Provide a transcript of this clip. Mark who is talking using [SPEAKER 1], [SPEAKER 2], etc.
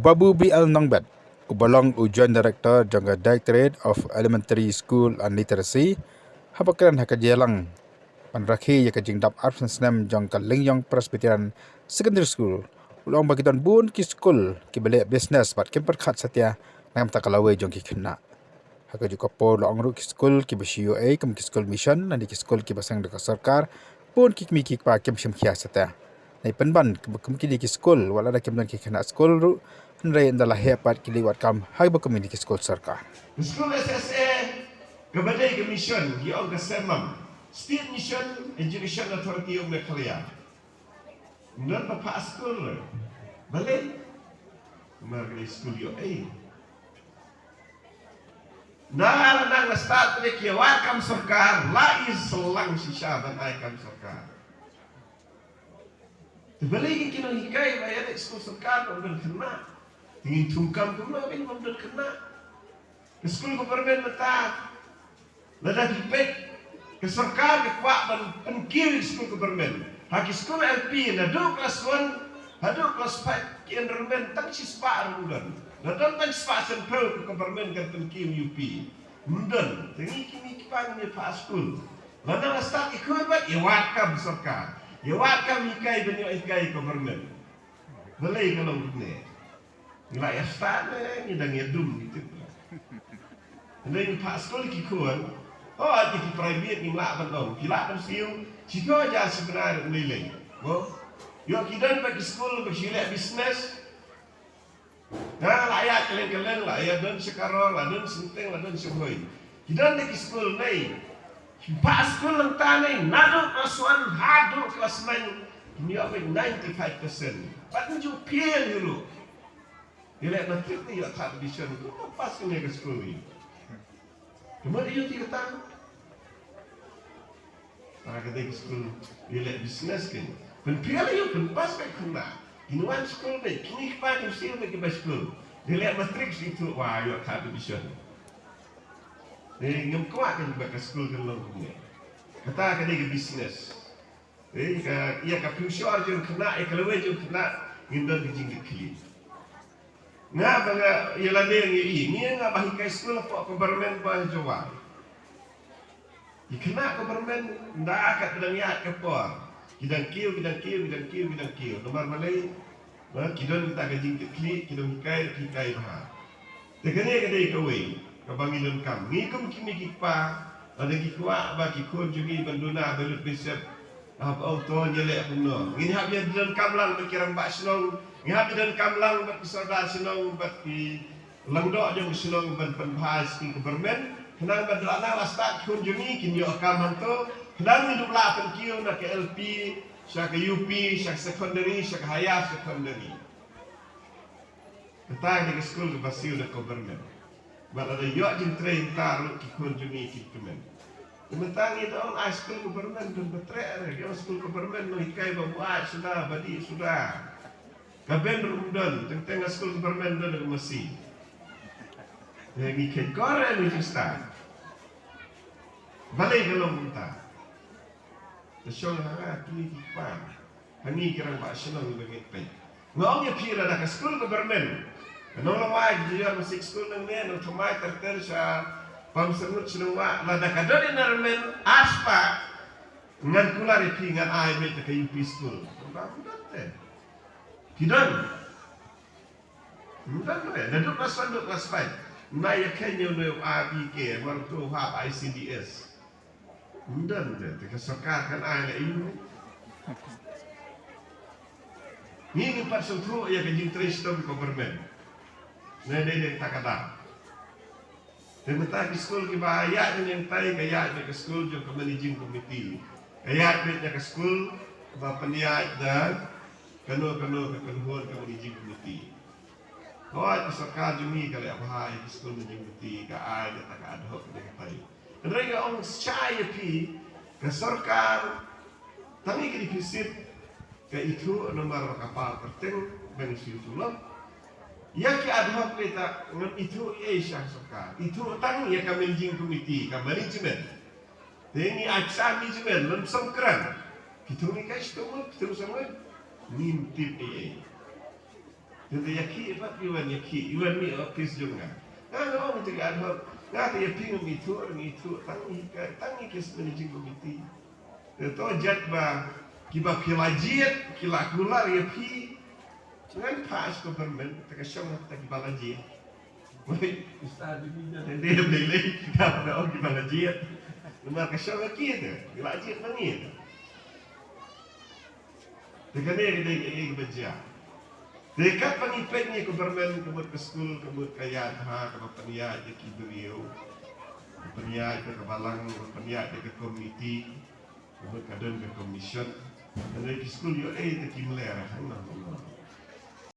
[SPEAKER 1] Babu BL Nongbet, Ubalong Ujian Director Jangka Directorate of Elementary School and Literacy, Habakan Hakajelang, Panrakhi Yakajing Dap Arts and Snem Jangka Lingyong Presbyterian Secondary School, Ulong Bagitan Bun Ki Skul, Ki Balik Business, Bat Kim Pyrkhat Satya, Nam Takalawei Jangki Khynnah. Haka juga po Long Ru Ki Skul, Ki Bashiyo A, Kim Ki Skul Mission, Nandi Ki Skul Ki Basang Dekat Sorkar, Pun Ki Kmi Ki Pa Kim Shim Khia Satya. Nai penban Kim Ki Skul, Wala Kim Dan Ki Khynnah Skul Ru, Henry Ndalah Hepat Ki Liwat Kam, Hai Bakum Ki Skul Sorkar.
[SPEAKER 2] Skul SSA Kepada Mission Yang Kesemam State Mission Education Authority of Malaysia. Non Papa Skul Balik Kemarin Skul UA Nah, nang start ni kia wakam Sorkar, lai selang sisa dan aikam Sorkar. Terbalik kita hikai bayar Skul Sorkar memberi Khynnah, ingin tungkam pun ini memberi Khynnah. Skul government mata, lada dipek ke Sorkar ke kuat dan penkiri Skul government. Haki Skul LP, nado kelas 1, nado kelas 5, ki enrollment tak sispa rudan. Nadon tan spasen per government kan penkim UP. Mundan, tengi kimi kipang ni Pak Skul. Mana start ikut buat wakam Sorkar. Wakam ikai benyo ikai government. Boleh kalau ni. Nilai start ni dah ngedum gitu. Nên Pak Skul kikuan. Oh, di private ni melak bandong. Kilak dan siu. Jika aja sebenarnya nilai. Oh, yo kidan bagi Skul bersilap bisnes. Nah, layak kalian layak dan sekarang, ladan senteng, ladan semua. Kita nak Skul ni, pas Skul lentah ni, nado kasuan hadu kelas 9, ini apa 95%. Patut juga pil dulu. Dia lihat nanti ni ya tak bisa tu, pas ni ke Skul ni. Kemudian dia tiga tahun. Para kata Skul, dia lihat bisnes kan. Penpil dia pun pas baik Khynnah. Inuan Skul ni, kini kipan yang siap bagi Skul. Dia lihat matriks itu, wah, yuk tak bisa. Dia ingin kuat kan bagi Skul kan longnya. Kata kan dia bisnes. Ia ke future je Khynnah, ia Lawei je Khynnah, ingin dijingkit kili. Ngah bangga, ia lada yang ini ngah bahikai Skul apa government bah Jawa. Khynnah government ndak akan terlihat kepor. Kita kiu. Nomor Malay, kita kita gaji klik, kita hikai bah. Tegaknya kedai kawai, kebanginan kam. Ngikum kimi kipa, ada kikuat bagi kun juga banduna belut besar. Apa auto nyelek puno. Ini habis dan kamlang berkiram bak senong. Ini habis dan kamlang berkisaudara senong bagi langdok jom senong berpenbahas di government. Kenang berdoa lah start kun juga kini akam tu. Kedang hidup lah penkiu nak ke LP, syak ke UP, syak secondary, syak higher secondary. Ketang di Skul ke Basil dan government. Baru ada yok jin train taruh kikun juni kikumen. Kementang itu orang high school government dan betrek. Yang Skul government no hikai babuat sudah, badi sudah. Kaben rumdan, tengah Skul government dan masih. Yang ikan korang ni start. Balik kalau minta. Tersyong hangat kini kipan. Hani kirang pak senang bagi pay. Ngomnya pira dah ke Skul government. Nolong waj dia masih Skul nang ni, nang cuma terter sa pamsenut senang waj. Lada kadari narmen aspa. Ngan kula repi ngan ai bet ke UP Skul. Babu date. Kidan. Mudah boleh. Duduk kelas 5. Naya Kenya no ABK, martu hab ICDS. Mudah. Teka Sorkar kan ai ini. Ni empat sentuh ya ke jintris tu government. Nede tak ada. Tentang Skul ke bahaya yang tai gaya ke Skul jo ke managing committee. Gaya ke Skul ba peniat dan kanu ke managing committee. Kau Sorkar jumi kalau bahaya Skul managing committee ke ai tak ada hok ke tai. Mereka orang percaya ke Sorkar, tapi ke dipisip ke itu nomor kapal penting bangsa Sulawesi. Yang ke adhok kita itu Asia Sorkar. Itu tang ya ke managing committee, ke manajemen. Ini aksa manajemen langsung keren. Kita ni guys semua, kita semua ngintip Jadi yaki apa iwan yaki iwan mi office juga. Nah, orang itu ada. Nah, dia pingin itu tangi kes managing committee. Itu jadba kiba pilajiat kilakula yaki. Jangan pas government tak syong tak kibalajiat. Woi, ustaz ini dah dia beli kita pada orang kibalajiat. Lemah kesyong yaki tu, kibalajiat mangi tu. Dengan dia baca. Dekat pengipatnya government kebut ke skul, kebut ke yadha, kebut peniak je kiberiu, peniak je ke balang, peniak je ke komiti, kebut kadang ke komision. Dan dari skul yo tak kimeler,